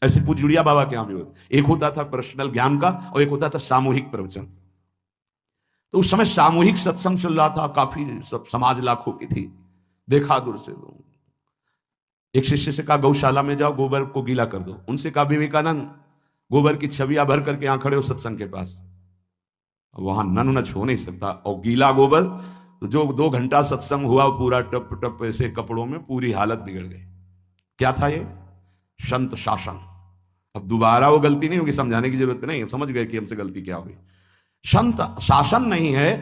ऐसे पूज्य बाबा के यहाँ भी होता, एक होता था पर्सनल ज्ञान का और एक होता था सामूहिक प्रवचन। तो उस समय सामूहिक सत्संग चल रहा था, काफी सब समाज लाखों की थी, देखा दूर से लोग। एक शिष्य से कहा गौशाला में जाओ, गोबर को गीला कर दो। उनसे कहा विवेकानंद गोबर की छवियां भर करके यहां खड़े हो सत्संग के पास, वहां नन नच हो नहीं सकता, और गीला गोबर तो जो 2 घंटा सत्संग हुआ पूरा टप टप ऐसे कपड़ों में, पूरी हालत बिगड़ गई। क्या था ये? संत शासन। अब दोबारा वो गलती नहीं होगी, समझाने की जरूरत नहीं, समझ गए कि हमसे गलती क्या होगी। संत शासन नहीं है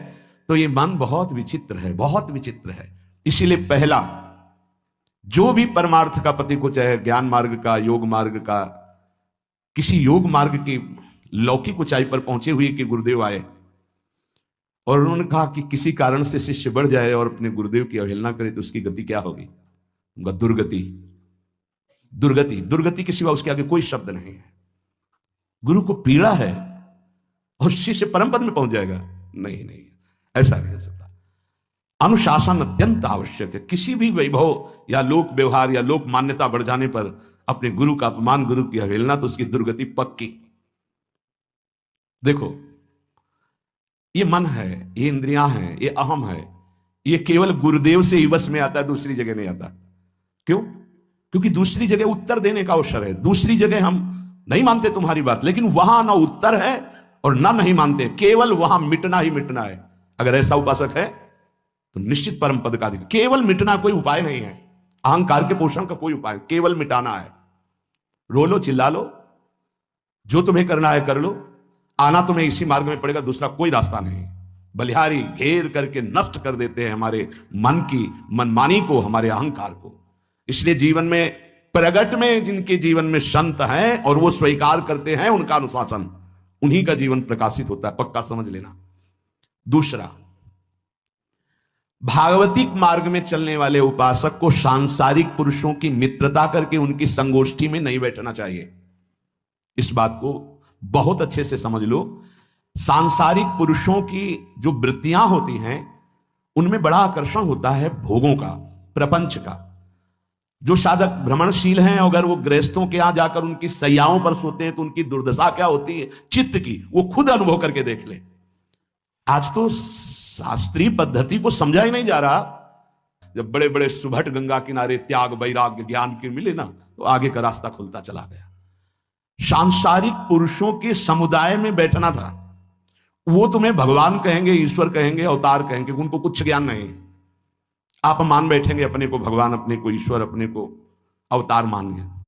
तो ये मन बहुत विचित्र है, बहुत विचित्र है। इसीलिए पहला, जो भी परमार्थ का पति को, चाहे ज्ञान मार्ग का, योग मार्ग का, किसी योग मार्ग की लौकिक ऊंचाई पर पहुंचे हुए कि गुरुदेव आए और उन्होंने कहा कि किसी कारण से शिष्य बढ़ जाए और अपने गुरुदेव की अवहेलना करे तो उसकी गति क्या होगी? उनका दुर्गति। दुर्गति, दुर्गति के सिवा उसके आगे कोई शब्द नहीं है। गुरु को पीड़ा है और शिष्य परम पद में पहुंच जाएगा? नहीं नहीं, ऐसा नहीं हो सकता। अनुशासन अत्यंत आवश्यक है। किसी भी वैभव या लोक व्यवहार या लोक मान्यता बढ़ जाने पर अपने गुरु का अपमान, गुरु की अवहेलना, तो उसकी दुर्गति पक्की। देखो, ये मन है, ये इंद्रियां हैं, ये अहम है, ये केवल गुरुदेव से ही वश में आता है, दूसरी जगह नहीं आता। क्यों? क्योंकि दूसरी जगह उत्तर देने का अवसर है। दूसरी जगह हम नहीं मानते तुम्हारी बात, लेकिन वहां ना उत्तर है और ना नहीं मानते, केवल वहां मिटना ही मिटना है। अगर ऐसा उपासक है तो निश्चित परम पद का अधिकार। केवल मिटना कोई उपाय नहीं है, अहंकार के पोषण का कोई उपाय, केवल मिटाना है। रो लो, चिल्ला लो, जो तुम्हें करना है कर लो, आना तुम्हें इसी मार्ग में पड़ेगा, दूसरा कोई रास्ता नहीं। बलिहारी घेर करके नष्ट कर देते हैं हमारे मन की मनमानी को, हमारे अहंकार को। इसलिए जीवन में प्रगट में जिनके जीवन में संत हैं और वो स्वीकार करते हैं उनका अनुशासन, उन्हीं का जीवन प्रकाशित होता है, पक्का समझ लेना। दूसरा, भागवतिक मार्ग में चलने वाले उपासक को सांसारिक पुरुषों की मित्रता करके उनकी संगोष्ठी में नहीं बैठना चाहिए। इस बात को बहुत अच्छे से समझ लो। सांसारिक पुरुषों की जो वृत्तियां होती हैं उनमें बड़ा आकर्षण होता है भोगों का, प्रपंच का। जो साधक भ्रमणशील हैं, अगर वो गृहस्थों के यहां जाकर उनकी सैयाओं पर सोते हैं तो उनकी दुर्दशा क्या होती है चित्त की, वो खुद अनुभव करके देख ले। आज तो शास्त्रीय पद्धति को समझा ही नहीं जा रहा। जब बड़े बड़े सुभट गंगा किनारे त्याग वैराग्य ज्ञान के मिले ना, तो आगे का रास्ता खुलता चला गया। सांसारिक पुरुषों के समुदाय में बैठना था। वो तुम्हें भगवान कहेंगे, ईश्वर कहेंगे, अवतार कहेंगे, उनको कुछ ज्ञान नहीं। आप मान बैठेंगे अपने को भगवान, अपने को ईश्वर, अपने को अवतार मान गए।